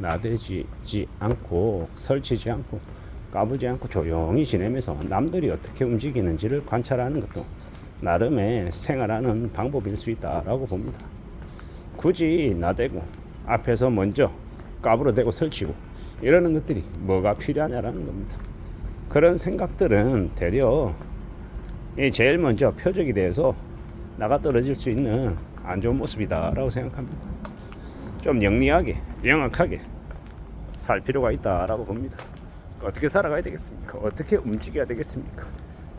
나대지 않고 설치지 않고 까불지 않고 조용히 지내면서 남들이 어떻게 움직이는지를 관찰하는 것도 나름의 생활하는 방법일 수 있다라고 봅니다. 굳이 나대고 앞에서 먼저 까불어대고 설치고 이러는 것들이 뭐가 필요하냐라는 겁니다. 그런 생각들은 되려 제일 먼저 표적이 돼서 나가 떨어질 수 있는 안 좋은 모습이다라고 생각합니다. 좀 영리하게 명확하게 살 필요가 있다라고 봅니다. 어떻게 살아가야 되겠습니까? 어떻게 움직여야 되겠습니까?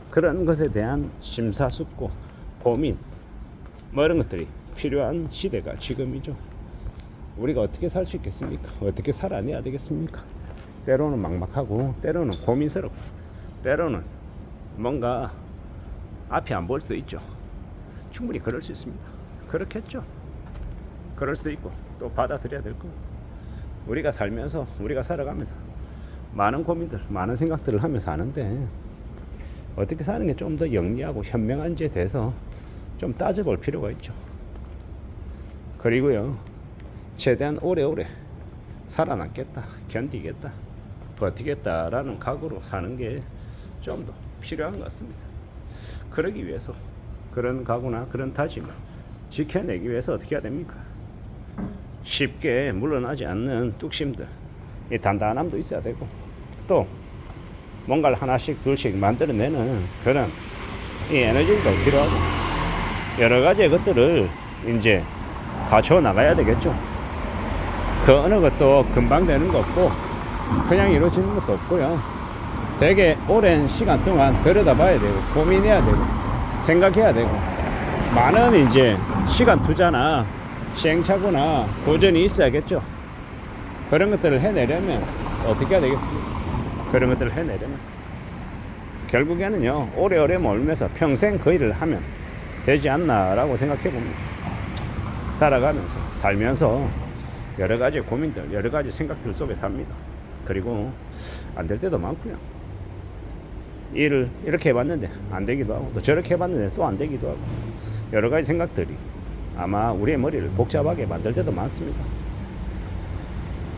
그런 것에 대한 심사숙고 고민 뭐 이런 것들이 필요한 시대가 지금이죠. 우리가 어떻게 살 수 있겠습니까? 어떻게 살아내야 되겠습니까? 때로는 막막하고 때로는 고민스럽고 때로는 뭔가 앞이 안 보일 수도 있죠. 충분히 그럴 수 있습니다. 그렇겠죠. 그럴 수도 있고 또 받아들여야 될 거고 우리가 살면서 우리가 살아가면서 많은 고민들 많은 생각들을 하면서 사는데 어떻게 사는 게 좀 더 영리하고 현명한지에 대해서 좀 따져볼 필요가 있죠. 그리고요 최대한 오래오래 살아남겠다 견디겠다 버티겠다라는 각오로 사는 게 좀 더 필요한 것 같습니다. 그러기 위해서 그런 각오나 그런 다짐을 지켜내기 위해서 어떻게 해야 됩니까? 쉽게 물러나지 않는 뚝심들 이 단단함도 있어야 되고 또 뭔가를 하나씩 둘씩 만들어내는 그런 이 에너지도 필요하고 여러 가지의 것들을 이제 갖춰 나가야 되겠죠. 그 어느 것도 금방 되는 거 없고 그냥 이루어지는 것도 없고요. 되게 오랜 시간 동안 들여다봐야 되고 고민해야 되고 생각해야 되고 많은 이제 시간 투자나 시행착오나 도전이 있어야겠죠. 그런 것들을 해내려면 어떻게 해야 되겠습니까? 그런 것들을 해내려면 결국에는요 오래오래 몰면서 평생 그 일을 하면 되지 않나라고 생각해 봅니다. 살아가면서 살면서 여러 가지 고민들 여러 가지 생각들 속에 삽니다. 그리고 안 될 때도 많고요. 일을 이렇게 해봤는데 안 되기도 하고 또 저렇게 해봤는데 또 안 되기도 하고 여러 가지 생각들이 아마 우리의 머리를 복잡하게 만들 때도 많습니다.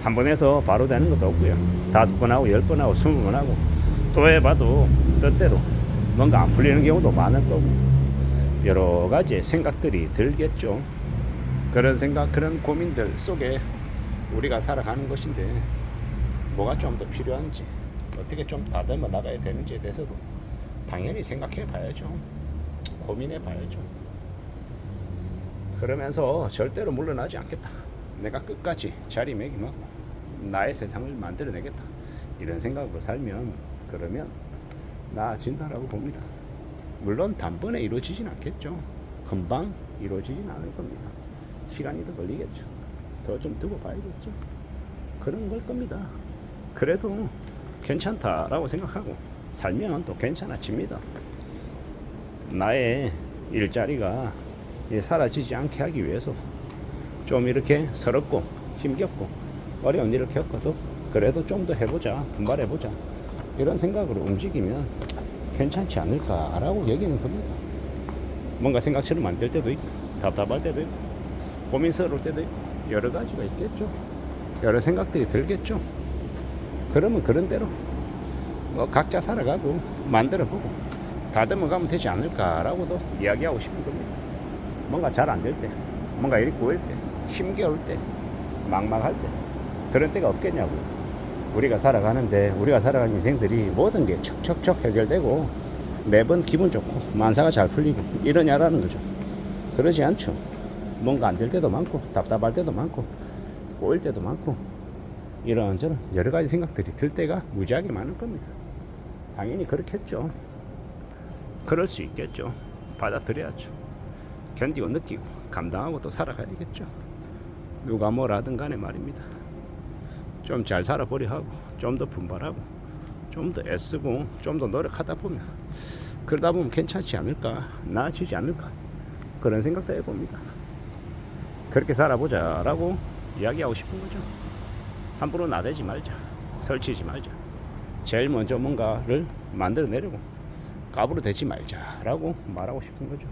한 번 해서 바로 되는 것도 없고요. 5번 하고 10번 하고 20번 하고 또 해봐도 뜻대로 뭔가 안 풀리는 경우도 많을 거고 여러 가지 생각들이 들겠죠. 그런 생각 그런 고민들 속에 우리가 살아가는 것인데 뭐가 좀 더 필요한지 어떻게 좀 다듬어 나가야 되는지에 대해서도 당연히 생각해 봐야죠. 고민해 봐야죠. 그러면서 절대로 물러나지 않겠다. 내가 끝까지 자리매김하고 나의 세상을 만들어내겠다. 이런 생각으로 살면 그러면 나아진다라고 봅니다. 물론 단번에 이루어지진 않겠죠. 금방 이루어지진 않을 겁니다. 시간이 더 걸리겠죠. 더 좀 두고 봐야겠죠. 그런 걸 겁니다. 그래도 괜찮다라고 생각하고 살면 또 괜찮아집니다. 나의 일자리가 사라지지 않게 하기 위해서 좀 이렇게 서럽고 힘겹고 어려운 일을 겪어도 그래도 좀 더 해보자 분발해보자 이런 생각으로 움직이면 괜찮지 않을까라고 여기는 겁니다. 뭔가 생각처럼 안 될 때도 있고 답답할 때도 있고 고민스러울 때도 있고 여러 가지가 있겠죠. 여러 생각들이 들겠죠. 그러면 그런 대로 각자 살아가고 만들어보고 다듬어가면 되지 않을까라고도 이야기하고 싶은 겁니다. 뭔가 잘 안 될 때 뭔가 일이 꼬일 때 힘겨울 때 막막할 때 그런 때가 없겠냐고요. 우리가 살아가는데 우리가 살아가는 인생들이 모든 게 척척척 해결되고 매번 기분 좋고 만사가 잘 풀리고 이러냐라는 거죠. 그러지 않죠. 뭔가 안 될 때도 많고 답답할 때도 많고 꼬일 때도 많고 이런저런 여러 가지 생각들이 들 때가 무지하게 많을 겁니다. 당연히 그렇겠죠. 그럴 수 있겠죠. 받아들여야죠. 견디고 느끼고 감당하고 또 살아가야겠죠. 누가 뭐라든 간에 말입니다. 좀 잘 살아보려 하고 좀 더 분발하고 좀 더 애쓰고 좀 더 노력하다 보면 그러다 보면 괜찮지 않을까 나아지지 않을까 그런 생각도 해봅니다. 그렇게 살아보자 라고 이야기하고 싶은 거죠. 함부로 나대지 말자 설치지 말자 제일 먼저 뭔가를 만들어내려고 까부러대지 말자 라고 말하고 싶은 거죠.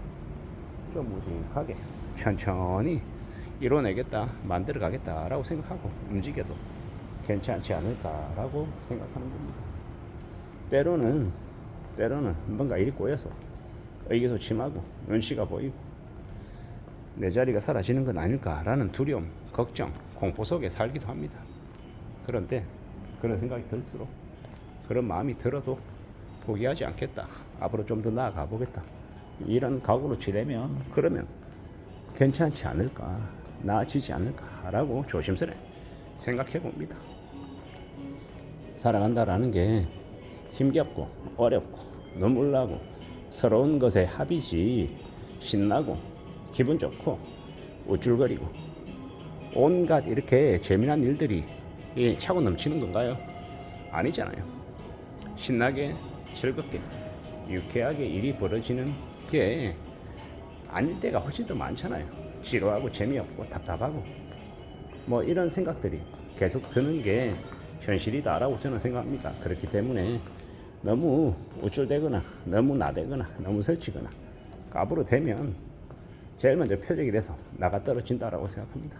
좀 무식하게 천천히 이뤄내겠다, 만들어 가겠다라고 생각하고 움직여도 괜찮지 않을까라고 생각하는 겁니다. 때로는 뭔가 일이 꼬여서 의기소침하고 눈치가 보이고 내 자리가 사라지는 건 아닐까라는 두려움, 걱정, 공포 속에 살기도 합니다. 그런데 그런 생각이 들수록, 그런 마음이 들어도 포기하지 않겠다, 앞으로 좀 더 나아가 보겠다, 이런 각오로 지내면, 그러면 괜찮지 않을까, 나아지지 않을까라고 조심스레 생각해 봅니다. 살아간다라는 게 힘겹고 어렵고 눈물 나고 서러운 것의 합이지, 신나고 기분 좋고 우쭐거리고 온갖 이렇게 재미난 일들이 차고 넘치는 건가요? 아니잖아요. 신나게 즐겁게 유쾌하게 일이 벌어지는 게 아닐 때가 훨씬 더 많잖아요. 지루하고 재미없고 답답하고 뭐 이런 생각들이 계속 드는 게 현실이다라고 저는 생각합니다. 그렇기 때문에 너무 우쭐대거나 너무 나대거나 너무 설치거나 까부러대면 제일 먼저 표적이 돼서 나가 떨어진다라고 생각합니다.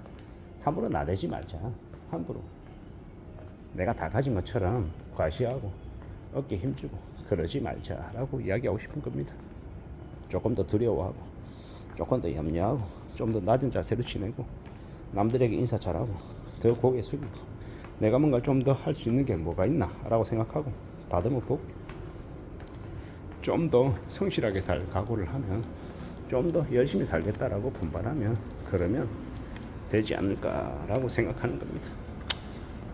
함부로 나대지 말자. 함부로 내가 다 가진 것처럼 과시하고 어깨 힘주고 그러지 말자라고 이야기하고 싶은 겁니다. 조금 더 두려워하고 조금 더 염려하고 좀 더 낮은 자세로 지내고 남들에게 인사 잘하고 더 고개 숙이고 내가 뭔가 좀 더 할 수 있는 게 뭐가 있나 라고 생각하고 다듬어 보고 좀 더 성실하게 살 각오를 하면, 좀 더 열심히 살겠다라고 분발하면, 그러면 되지 않을까라고 생각하는 겁니다.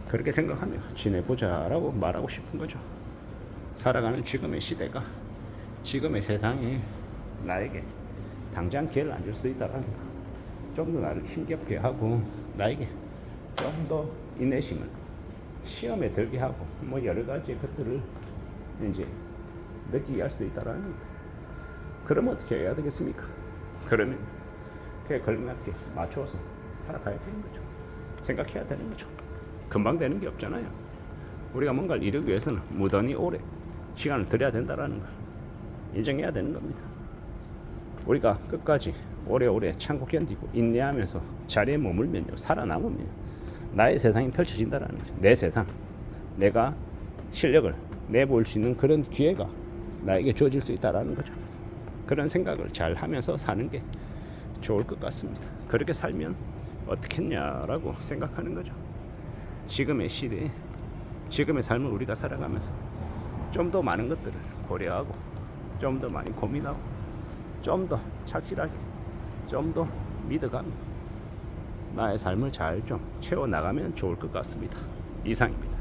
그렇게 생각하며 지내보자라고 말하고 싶은 거죠. 살아가는 지금의 시대가, 지금의 세상이 나에게 당장 기회를 안 줄 수도 있다라는 거, 좀 더 나를 힘겹게 하고 나에게 좀 더 인내심을 시험에 들게 하고 뭐 여러 가지 것들을 이제 느끼게 할 수도 있다라는 거. 그러면 어떻게 해야 되겠습니까? 그러면 그에 걸맞게 맞춰서 살아가야 되는 거죠. 생각해야 되는 거죠. 금방 되는 게 없잖아요. 우리가 뭔가를 이루기 위해서는 무던히 오래 시간을 들여야 된다라는 걸 인정해야 되는 겁니다. 우리가 끝까지 오래오래 참고 견디고 인내하면서 자리에 머물면요, 살아남으면 나의 세상이 펼쳐진다라는 거죠. 내 세상, 내가 실력을 내보일 수 있는 그런 기회가 나에게 주어질 수 있다라는 거죠. 그런 생각을 잘 하면서 사는 게 좋을 것 같습니다. 그렇게 살면 어떻겠냐라고 생각하는 거죠. 지금의 시대에, 지금의 삶을 우리가 살아가면서 좀 더 많은 것들을 고려하고 좀 더 많이 고민하고 좀 더 착실하게 좀 더 믿어가며 나의 삶을 잘 좀 채워나가면 좋을 것 같습니다. 이상입니다.